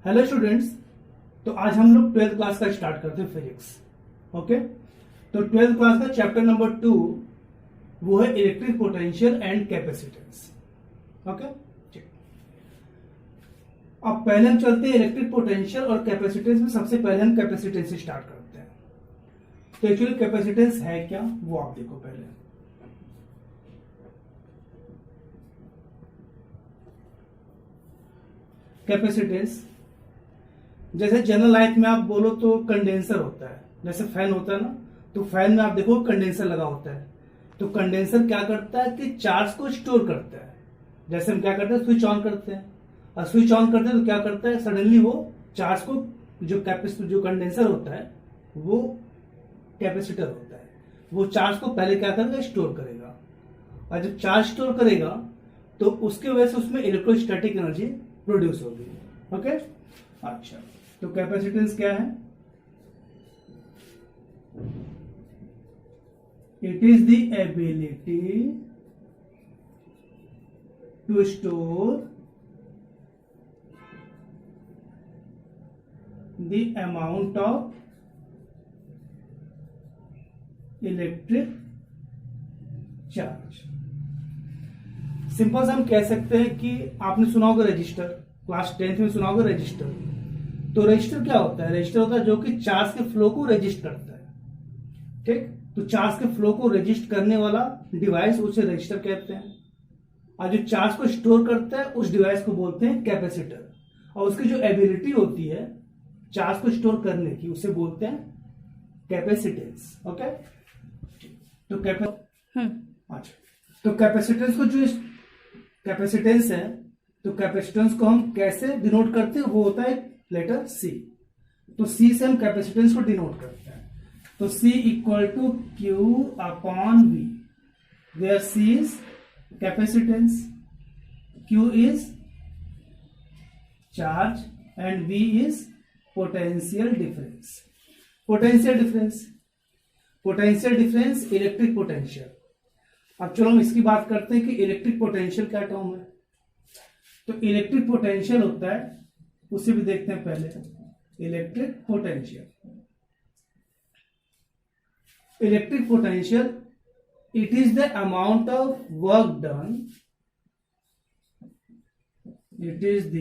Hello students. तो आज हम लोग 12th क्लास का स्टार्ट करते हैं फिजिक्स। ओके, तो 12th क्लास का चैप्टर नंबर 2 वो है electric potential and capacitance. Okay, ठीक। अब पहले हम चलते हैं इलेक्ट्रिक पोटेंशियल और कैपेसिटेंस में। सबसे पहले हम कैपेसिटेंस से स्टार्ट करते हैं। तो एक्चुअली कैपेसिटेंस है क्या वो आप देखो पहले। कैपेसिटेंस जैसे जनरल लाइफ में आप बोलो तो कंडेंसर होता है, जैसे फैन होता है ना, तो फैन में आप देखो कंडेंसर लगा होता है। तो कंडेंसर क्या करता है कि चार्ज को स्टोर करता है। जैसे हम क्या करते हैं, स्विच ऑन करते हैं, और स्विच ऑन करते हैं तो क्या करता है, सडनली वो चार्ज को, जो कंडेंसर होता है वो कैपेसिटर होता है, वो चार्ज को पहले क्या करेगा, स्टोर करेगा। और जब चार्ज स्टोर करेगा तो उसके वजह से उसमें इलेक्ट्रोस्टैटिक एनर्जी प्रोड्यूस होगी। ओके, अच्छा, तो कैपेसिटेंस क्या है? It is the ability to store the amount of electric charge. Simple से हम कह सकते हैं कि आपने सुना होगा रजिस्टर, क्लास 10th में सुना होगा रजिस्टर। तो रजिस्टर क्या होता है? रजिस्टर होता है जो कि चार्ज के फ्लो को रजिस्ट करता है। ठीक, तो चार्ज के फ्लो को रजिस्ट करने वाला डिवाइस, उसे रजिस्टर कहते हैं। और जो चार्ज को स्टोर करता है उस डिवाइस को बोलते हैं कैपेसिटर। और उसकी जो एबिलिटी होती है चार्ज को स्टोर करने की, उसे बोलते हैं कैपेसिटेंस। ओके, तो अच्छा, तो कैपेसिटेंस को, जो कैपेसिटेंस है, तो कैपेसिटेंस को हम कैसे डिनोट करते हैं, वो होता है लेटर सी। तो सी से हम कैपेसिटेंस को डिनोट करते हैं। तो C equal to Q upon V, where C is capacitance, Q is charge and V is potential difference. Potential difference, potential difference electric potential. अब चलो हम इसकी बात करते हैं कि इलेक्ट्रिक पोटेंशियल क्या टर्म है। तो इलेक्ट्रिक पोटेंशियल होता है, उसे भी देखते हैं पहले। Electric potential, electric potential it is the amount of work done, it is the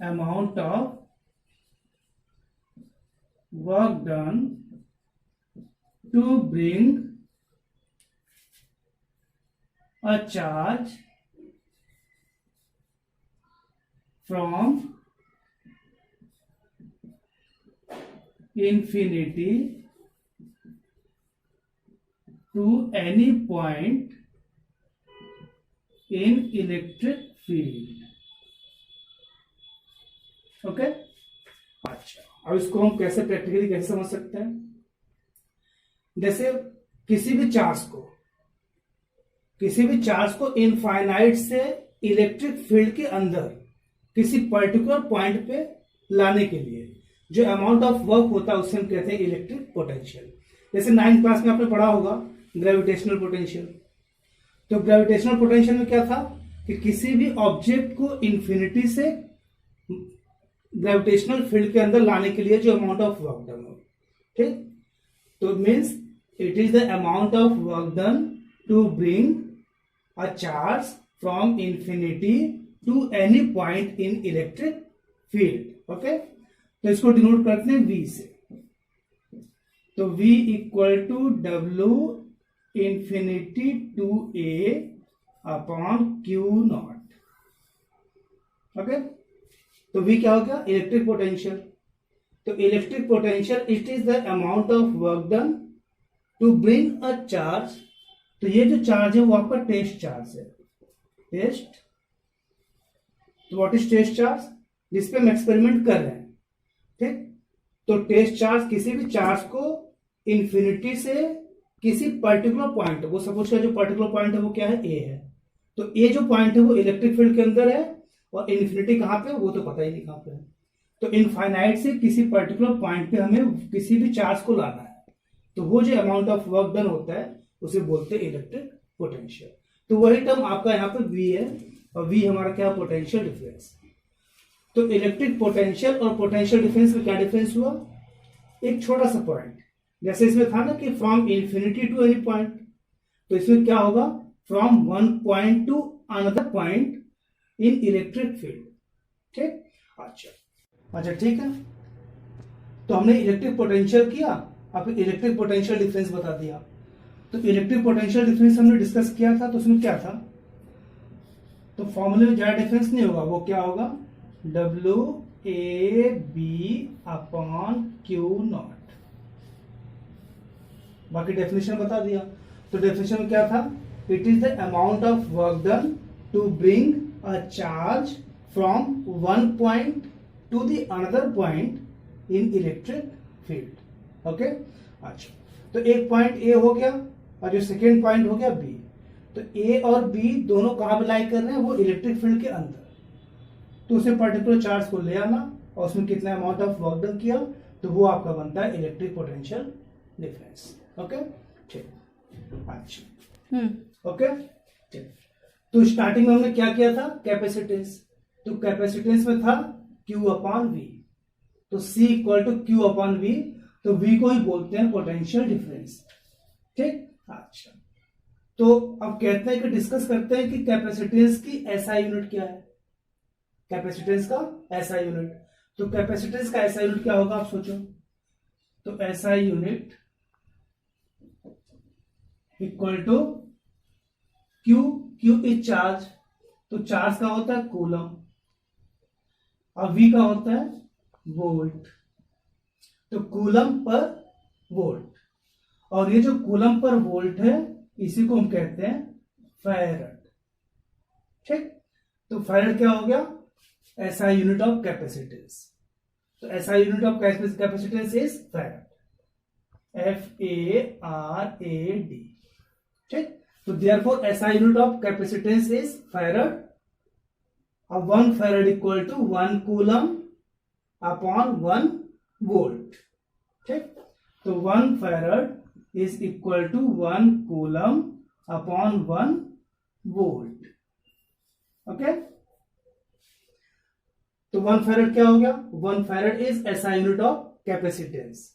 amount of work done to bring a charge from infinity to any point in electric field. Okay, अच्छा, अब इसको हम कैसे practically कैसे समझ सकते हैं? जैसे किसी भी चार्ज को इनफाइनाइट से इलेक्ट्रिक फील्ड के अंदर किसी पर्टिकुलर पॉइंट पे लाने के लिए जो अमाउंट ऑफ वर्क होता है उसे हम कहते हैं इलेक्ट्रिक पोटेंशियल। जैसे 9th क्लास में आपने पढ़ा होगा ग्रेविटेशनल पोटेंशियल। तो ग्रेविटेशनल पोटेंशियल में क्या था कि किसी भी ऑब्जेक्ट को इन्फिनिटी से ग्रेविटेशनल फील्ड के अंदर लाने के लिए जो अमाउंट ऑफ वर्क डन हो। ठीक, तो means it is the amount of work done to bring a charge from infinity to any point in electric field. Okay, तो इसको डिनोट करते हैं V से। तो V equal to W infinity to A upon Q naught. Okay, तो V क्या हो गया? Electric potential. तो electric potential it is the amount of work done to bring a charge. तो ये जो चार्ज है वो आपका टेस्ट चार्ज है। टेस्ट, तो व्हाट इज टेस्ट चार्ज? जिसपे हम एक्सपेरिमेंट कर रहे हैं। ठीक, तो टेस्ट चार्ज किसी भी चार्ज को इंफिनिटी से किसी पर्टिकुलर पॉइंट, वो सपोज का जो पर्टिकुलर पॉइंट है वो क्या है? ए है। तो ए जो पॉइंट है वो इलेक्ट्रिक फील्ड के अंदर है, और इन्फिनिटी कहां पे वो तो पता ही नहीं कहां पे है। तो इनफाइनाइट से किसी पर्टिकुलर पॉइंट पे हमें किसी भी चार्ज को लाना है, तो वो जो अमाउंट ऑफ वर्क डन होता है उसे बोलते हैं इलेक्ट्रिक पोटेंशियल। तो वही टर्म आपका यहाँ पे V है और V हमारा क्या, पोटेंशियल डिफरेंस। तो इलेक्ट्रिक पोटेंशियल और पोटेंशियल डिफरेंस में क्या डिफरेंस हुआ, एक छोटा सा पॉइंट, जैसे इसमें था ना कि from infinity to any point, तो इसमें क्या होगा, from one point to another point in electric field. ठीक, अच्छा ठीक है। तो हमने इलेक्ट्रिक पोटेंशियल किया, अब इलेक्ट्रिक पोटेंशियल डिफरेंस बता दिया। तो इलेक्ट्रिक पोटेंशियल डिफरेंस हमने डिस्कस किया था, तो उसमें क्या था, तो फॉर्मूले में ज्यादा डिफरेंस नहीं होगा, वो क्या होगा, W A B upon Q naught. बाकी डेफिनेशन बता दिया। तो डेफिनेशन में क्या था, it is the amount of work done to bring a charge from one point to the another point in electric field. Okay, अच्छा, तो एक पॉइंट ए हो गया और जो सेकेंड पॉइंट हो गया बी। तो ए और बी दोनों कहां पे लाई कर रहे हैं, वो इलेक्ट्रिक फील्ड के अंदर। तो उसे पर्टिकुलर चार्ज को ले आना और उसमें कितना अमाउंट ऑफ वर्क डन किया, तो वो आपका बनता है इलेक्ट्रिक पोटेंशियल डिफरेंस। ओके, ठीक, अच्छा, ओके, ठीक। तो स्टार्टिंग में हमने क्या किया था, कैपेसिटेंस। तो कैपेसिटेंस में था Q अपॉन V, तो C equal to Q upon V, तो V को ही बोलते हैं पोटेंशियल डिफरेंस। ठीक, अच्छा, तो अब कहते हैं कि डिस्कस करते हैं कि कैपेसिटेंस की SI यूनिट क्या है, कैपेसिटेंस का SI यूनिट। तो कैपेसिटेंस का SI यूनिट क्या होगा, आप सोचो। तो SI unit equal to Q is charge, तो चार्ज का होता है कूलम, और V का होता है वोल्ट। तो कूलम पर वोल्ट, और ये जो कूलम पर वोल्ट है इसी को हम कहते हैं फैराड। ठीक, तो फैराड क्या हो गया, SI यूनिट ऑफ कैपेसिटेंस। तो SI unit of capacitance is farad, FARAD। ठीक, तो therefore SI unit of capacitance is farad. अब 1 farad equal to 1 coulomb upon 1 volt. ठीक, तो 1 farad is equal to 1 coulomb upon 1 volt. Okay, तो 1 farad क्या हो गया, 1 farad is SI unit of capacitance.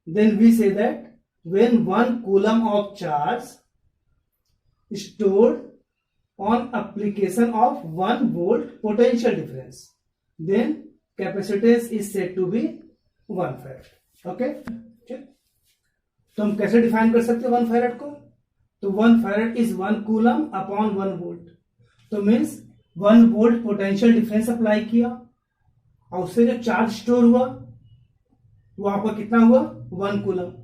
Then we say that when 1 coulomb of charge stored on application of 1 volt potential difference, then capacitance is said to be 1 farad. Okay, ठीक, तो हम कैसे define कर सकते हैं 1 फैराड को, तो 1 farad is 1 coulomb upon 1 volt. तो means 1 volt potential difference apply किया और उससे जो चार्ज स्टोर हुआ वो आपका कितना हुआ, 1 कूलम।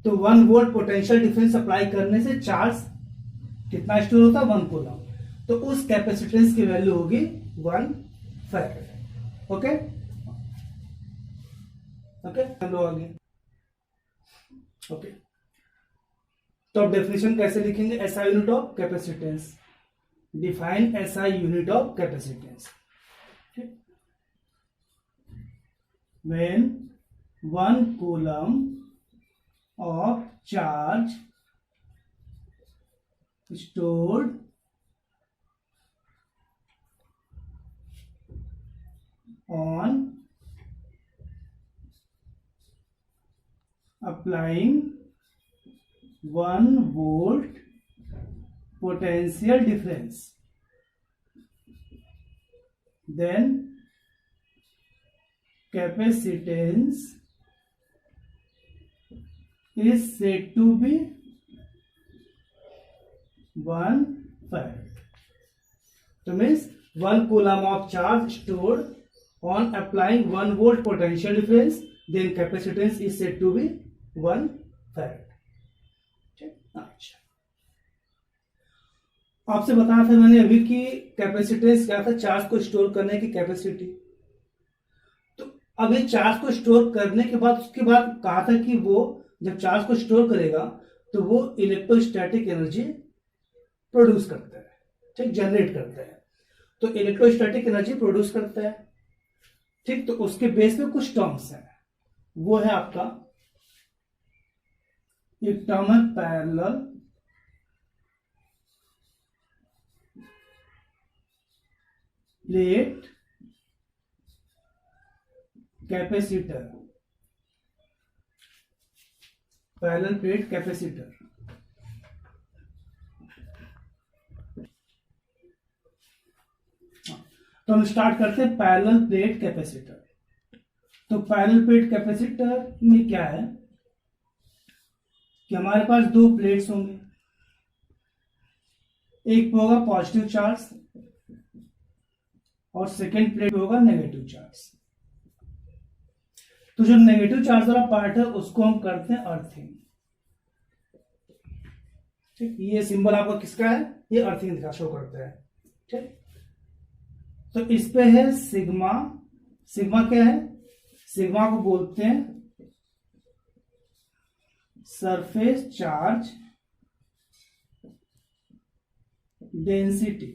तो 1 वोल्ट पोटेंशियल डिफरेंस अप्लाई करने से चार्ज कितना स्टोर होता है, 1 कूलम। तो उस कैपेसिटेंस की वैल्यू होगी 1 फैराड। ओके, ओके, हम लोग आगे। ओके, तो अब डेफिनेशन कैसे लिखेंगे, SI unit of capacitance. Define SI unit of capacitance. When 1 coulomb of charge stored on applying 1 volt potential difference, then capacitance is said to be 1 farad. So means 1 coulomb of charge stored on applying 1 volt potential difference, then capacitance is said to be 1 farad. अच्छा, आपसे बताया था मैंने अभी कि capacitance क्या था, charge को स्टोर करने की कैपेसिटी। तो अब ये चार्ज को स्टोर करने के बाद उसके बाद कहा था कि वो जब चार्ज को स्टोर करेगा तो वो इलेक्ट्रोस्टैटिक एनर्जी प्रोड्यूस करता है, ठीक, जनरेट करता है। तो इलेक्ट्रोस्टैटिक एनर्जी प्रोड्यूस करता है, ठीक। तो उसके बेस पे कुछ टर्म्स हैं, वो है आपका एक टर्म है parallel plate capacitor, parallel plate capacitor. तो हम स्टार्ट करते हैं पैरेलल प्लेट कैपेसिटर। तो पैरेलल प्लेट कैपेसिटर में क्या है कि हमारे पास दो प्लेट्स होंगे, एक पे होगा पॉजिटिव चार्ज और सेकेंड प्लेट पे होगा नेगेटिव चार्ज। तो जो नेगेटिव चार्ज वाला पार्ट है उसको हम करते हैं अर्थिंग। ठीक, ये सिंबल आपका किसका है, ये अर्थिंग दिखा शो करता है। ठीक, तो इस पे है सिग्मा। सिग्मा क्या है, सिग्मा को बोलते हैं surface charge density.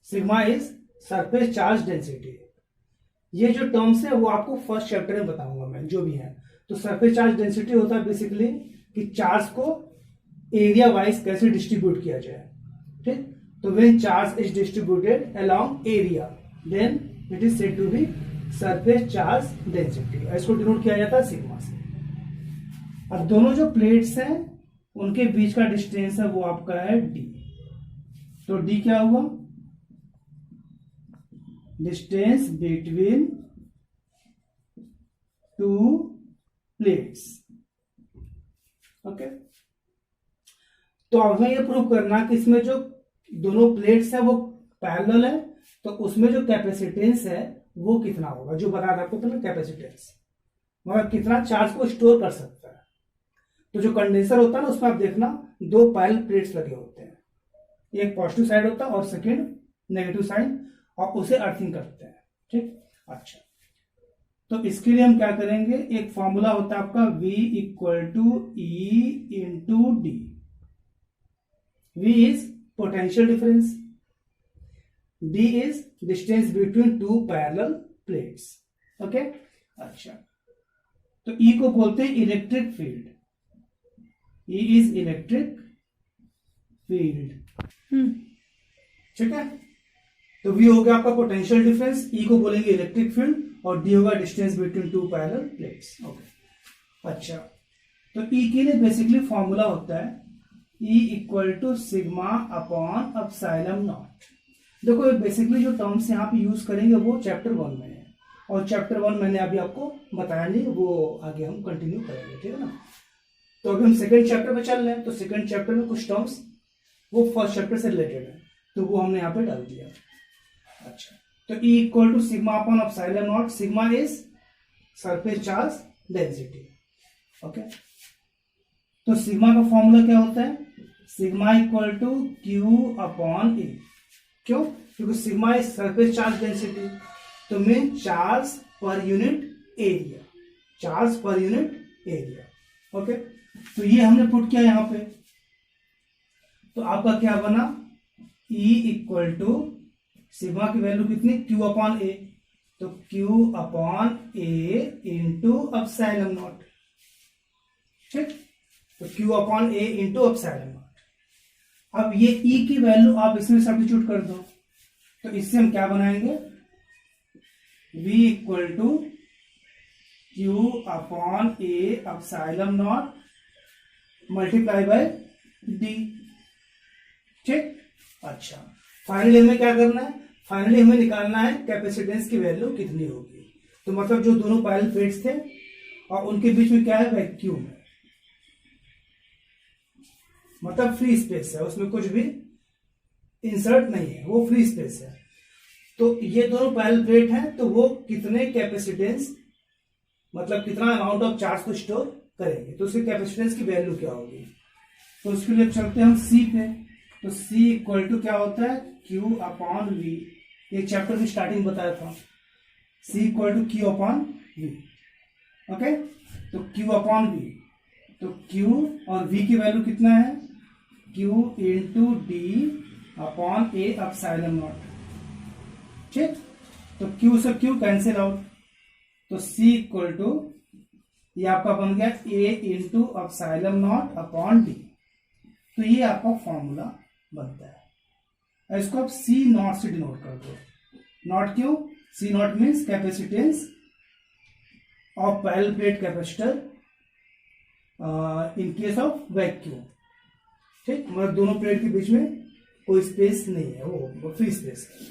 Sigma is surface charge density. ये जो टर्म्स है वो आपको फर्स्ट चैप्टर में बताऊंगा मैं, जो भी है। तो सरफेस चार्ज डेंसिटी होता है बेसिकली कि चार्ज को एरिया वाइज कैसे डिस्ट्रीब्यूट किया जाए। ठीक, तो when charge is distributed along area then it is said to be surface charge density. इसको डिनोट किया जाता है सिग्मा से। अब दोनों जो प्लेट्स हैं उनके बीच का डिस्टेंस है वो आपका है डी। तो डी क्या हुआ, distance between to plates. Okay, तो अब हमें ये प्रूव करना कि इसमें जो दोनों प्लेट्स है वो पैरेलल है, तो उसमें जो कैपेसिटेंस है वो कितना होगा, जो बताया था आपको पहले कैपेसिटेंस, मगर कितना चार्ज को स्टोर कर सकता है। तो जो कंडेंसर होता है ना उसमें आप देखना दो पैरेलल प्लेट्स लगे होते हैं, एक पॉजिटिव साइड होता है और सेकेंड नेगेटिव साइड, और उसे अर्थिंग करते हैं। ठीक, अच्छा, तो इसके लिए हम क्या करेंगे, एक फॉर्मूला होता है आपका V equal to E into D. V is potential difference, D is distance between two parallel plates. Okay, अच्छा, तो E को बोलते हैं electric field. E is electric field. ठीक है, तो V हो गया आपका पोटेंशियल डिफरेंस, E को बोलेंगे इलेक्ट्रिक फील्ड, और D होगा distance between two parallel plates. Okay, अच्छा, तो E के लिए बेसिकली फॉर्मूला होता है E equal to sigma upon epsilon naught. देखो बेसिकली जो टर्म्स यहाँ पे यूज करेंगे वो चैप्टर 1 में है, और चैप्टर 1 मैंने अभी आपको बताया नहीं, वो आगे हम कंटिन्यू करेंगे। ठीक है ना, तो अभी हम सेकंड चैप्टर में चल रहे हैं, तो सेकंड चैप्टर में कुछ टर्म्स वो फर्स्ट चैप्टर से रिलेटेड है, तो वो हमने यहाँ पे डाल दिया। अच्छा, तो E equal to sigma upon epsilon naught. Sigma is surface charge density. Okay, तो सिग्मा का फॉर्मूला क्या होता है, sigma equal to Q upon A. क्यों, क्योंकि sigma is surface charge density, तो mean charge per unit area, charge per unit area. Okay, तो ये हमने पुट किया यहां पे, तो आपका क्या बना, E इक्वल टू सिग्मा की वैल्यू कितनी, Q अपॉन ए, तो Q अपॉन ए इंटू एप्सिलॉन नॉट। ठीक, तो Q upon A into epsilon not. अब ये E की वैल्यू आप इसमें सब्स्टिट्यूट कर दो, तो इससे हम क्या बनाएंगे, V equal to Q upon A epsilon naught multiply by D। ठीक, अच्छा, फाइनली हमें क्या करना है, फाइनली हमें निकालना है कैपेसिटेंस की वैल्यू कितनी होगी। तो मतलब जो दोनों पैरेलल प्लेट्स थे और उनके बीच में क्या है, वैक्यूम है, मतलब फ्री स्पेस है, उसमें कुछ भी इंसर्ट नहीं है, वो फ्री स्पेस है। तो ये दोनों पैरेलल प्लेट हैं, तो वो कितने कैपेसिटेंस, मतलब कितना अमाउंट ऑफ चार्ज को स्टोर करेंगे, तो उसकी कैपेसिटेंस की वैल्यू क्या होगी। तो उसके लिए चलते हैं हम C पे, तो C इक्वल टू क्या होता है, Q अपॉन V। ये चैप्टर की स्टार्टिंग बताया था, C equal to Q upon V। Okay, तो Q अपॉन V, तो Q और V की वैल्यू कितना है, Q into D upon A epsilon naught. ठीक, तो Q से Q कैंसिल आउट, तो C इक्वल टू ये आपका बन गया A into epsilon naught upon D. तो ये आपका फॉर्मूला बनता है, इसको आप C नॉट से डिनोट कर दो। Not Q, C naught means capacitance of parallel plate capacitor in case of vacuum. ठीक, मतलब दोनों प्लेट के बीच में कोई स्पेस नहीं है, वो फ्री स्पेस है।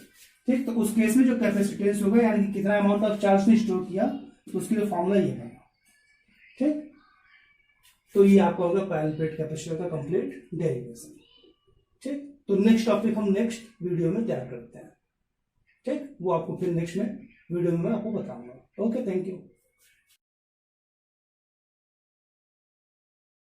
ठीक, तो उस केस में जो कैपेसिटेंस होगा यानी कि कितना अमाउंट ऑफ चार्ज ने स्टोर किया, तो उसके लिए फॉर्मूला ये बना। ठीक, तो ये आपका होगा पैरेलल प्लेट कैपेसिटर का कंप्लीट डेरिवेशन। ठीक, तो नेक्स्ट टॉपिक हम नेक्स्ट वीडियो में तैयार करते हैं। ठीक, वो आपको फिर नेक्स्ट में वीडियो में मैं आपको बताऊंगा। Okay, thank you.